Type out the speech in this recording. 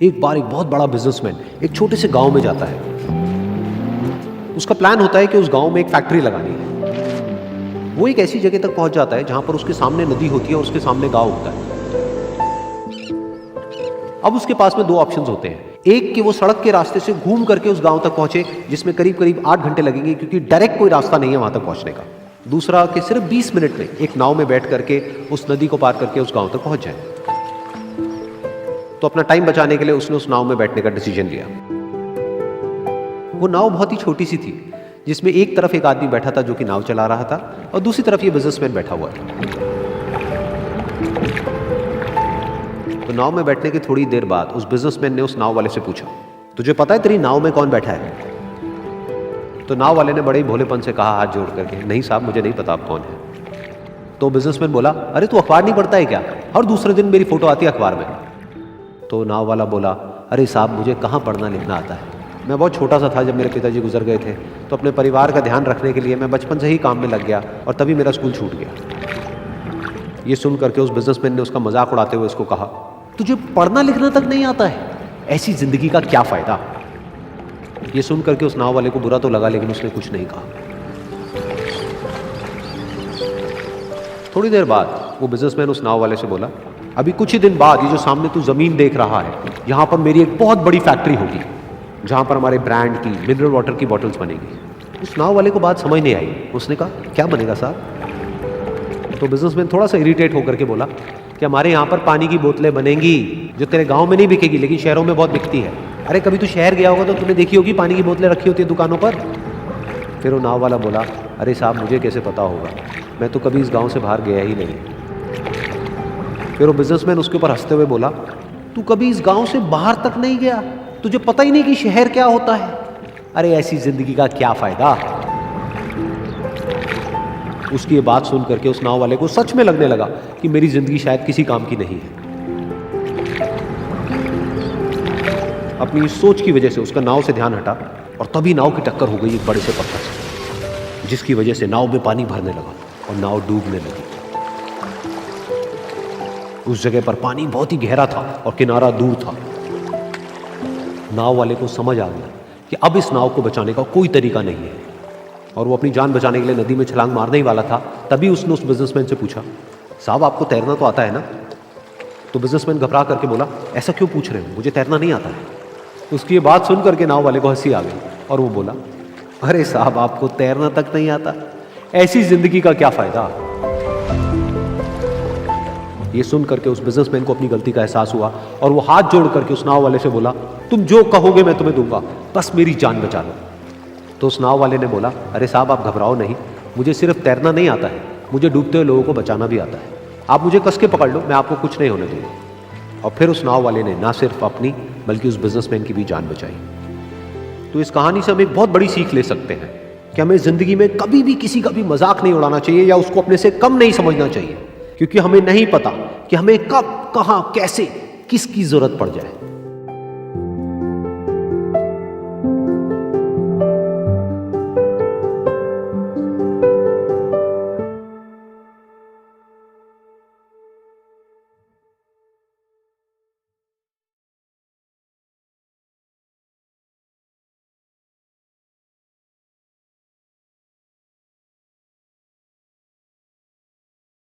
एक बार एक बहुत बड़ा बिजनेसमैन एक छोटे से गांव में जाता है। उसका प्लान होता है कि उस गांव में एक फैक्ट्री लगानी है। वो एक ऐसी जगह तक पहुंच जाता है जहां पर उसके सामने नदी होती है और उसके सामने गांव होता है। अब उसके पास में दो ऑप्शंस होते हैं। एक कि वो सड़क के रास्ते से घूम करके उस गांव तक पहुंचे, जिसमें करीब करीब 8 घंटे लगेंगे, क्योंकि डायरेक्ट कोई रास्ता नहीं है वहां तक पहुंचने का। दूसरा कि सिर्फ 20 मिनट में एक नाव में बैठ करके उस नदी को पार करके उस गांव तक पहुंच जाए। तो अपना टाइम बचाने के लिए उसने उस नाव में बैठने का डिसीजन लिया। वो नाव बहुत ही छोटी सी थी, जिसमें एक तरफ एक आदमी बैठा था जो कि नाव चला रहा था और दूसरी तरफ ये बिजनेसमैन बैठा हुआ था। तो नाव में बैठने की थोड़ी देर बाद उस बिजनेसमैन ने उस नाव वाले से पूछा, तुझे पता है तेरी नाव में कौन बैठा है? तो नाव वाले ने बड़े ही भोलेपन से कहा हाथ जोड़ करके, नहीं साहब मुझे नहीं पता आप कौन है। तो बिजनेसमैन बोला, अरे तू अखबार नहीं पढ़ता है क्या? हर दूसरे दिन मेरी फोटो आती है अखबार में। तो नाव वाला बोला, अरे साहब मुझे कहाँ पढ़ना लिखना आता है, मैं बहुत छोटा सा था जब मेरे पिताजी गुजर गए थे, तो अपने परिवार का ध्यान रखने के लिए मैं बचपन से ही काम में लग गया और तभी मेरा स्कूल छूट गया। ये सुन करके उस बिजनेसमैन ने उसका मजाक उड़ाते हुए उसको कहा, तुझे पढ़ना लिखना तक नहीं आता है, ऐसी जिंदगी का क्या फायदा? ये सुन करके उस नाव वाले को बुरा तो लगा, लेकिन उसने कुछ नहीं कहा। थोड़ी देर बाद वो बिजनेसमैन उस नाव वाले से बोला, अभी कुछ ही दिन बाद ये जो सामने तू जमीन देख रहा है, यहां पर मेरी एक बहुत बड़ी फैक्ट्री होगी जहां पर हमारे ब्रांड की मिनरल वाटर की बॉटल्स बनेगी। उस नाव वाले को बात समझ नहीं आई। उसने कहा, क्या बनेगा साहब? तो बिजनेसमैन थोड़ा सा इरिटेट होकर के बोला कि हमारे यहाँ पर पानी की बोतलें बनेंगी जो तेरे गांव में नहीं बिकेगी लेकिन शहरों में बहुत बिकती है। अरे कभी तू शहर गया होगा तो तूने देखी होगी पानी की बोतलें रखी होती है दुकानों पर। फिर वो नाव वाला बोला, अरे साहब मुझे कैसे पता होगा, मैं तो कभी इस गाँव से बाहर गया ही नहीं। फिर वो बिजनेसमैन उसके ऊपर हंसते हुए बोला, तू कभी इस गांव से बाहर तक नहीं गया, तुझे पता ही नहीं कि शहर क्या होता है? अरे ऐसी जिंदगी का क्या फायदा? उसकी ये बात सुन करके उस नाव वाले को सच में लगने लगा कि मेरी जिंदगी शायद किसी काम की नहीं है। अपनी इस सोच की वजह से उसका नाव से ध्यान हटा और तभी नाव की टक्कर हो गई एक बड़े से पत्थर से, जिसकी वजह से नाव में पानी भरने लगा और नाव डूबने लगी। उस जगह पर पानी बहुत ही गहरा था और किनारा दूर था। नाव वाले को समझ आ गया कि अब इस नाव को बचाने का कोई तरीका नहीं है और वो अपनी जान बचाने के लिए नदी में छलांग मारने ही वाला था। तभी उसने उस बिजनेसमैन से पूछा, साहब आपको तैरना तो आता है ना? तो बिजनेसमैन घबरा करके बोला, ऐसा क्यों पूछ रहे हो, मुझे तैरना नहीं आता है। उसकी ये बात सुन करके नाव वाले को हंसी आ गई और वो बोला, अरे साहब आपको तैरना तक नहीं आता, ऐसी जिंदगी का क्या फायदा? ये सुन करके उस बिजनेसमैन को अपनी गलती का एहसास हुआ और वो हाथ जोड़ करके उस नाव वाले से बोला, तुम जो कहोगे मैं तुम्हें दूंगा, बस मेरी जान बचा लो। तो उस नाव वाले ने बोला, अरे साहब आप घबराओ नहीं, मुझे सिर्फ तैरना नहीं आता है, मुझे डूबते हुए लोगों को बचाना भी आता है। आप मुझे कस के पकड़ लो, मैं आपको कुछ नहीं होने दूंगा। और फिर उस नाव वाले ने ना सिर्फ अपनी बल्कि उस बिजनेसमैन की भी जान बचाई। तो इस कहानी से हम एक बहुत बड़ी सीख ले सकते हैं कि हमें जिंदगी में कभी भी किसी का भी मजाक नहीं उड़ाना चाहिए या उसको अपने से कम नहीं समझना चाहिए, क्योंकि हमें नहीं पता कि हमें कब, कहां, कैसे, किसकी जरूरत पड़ जाए।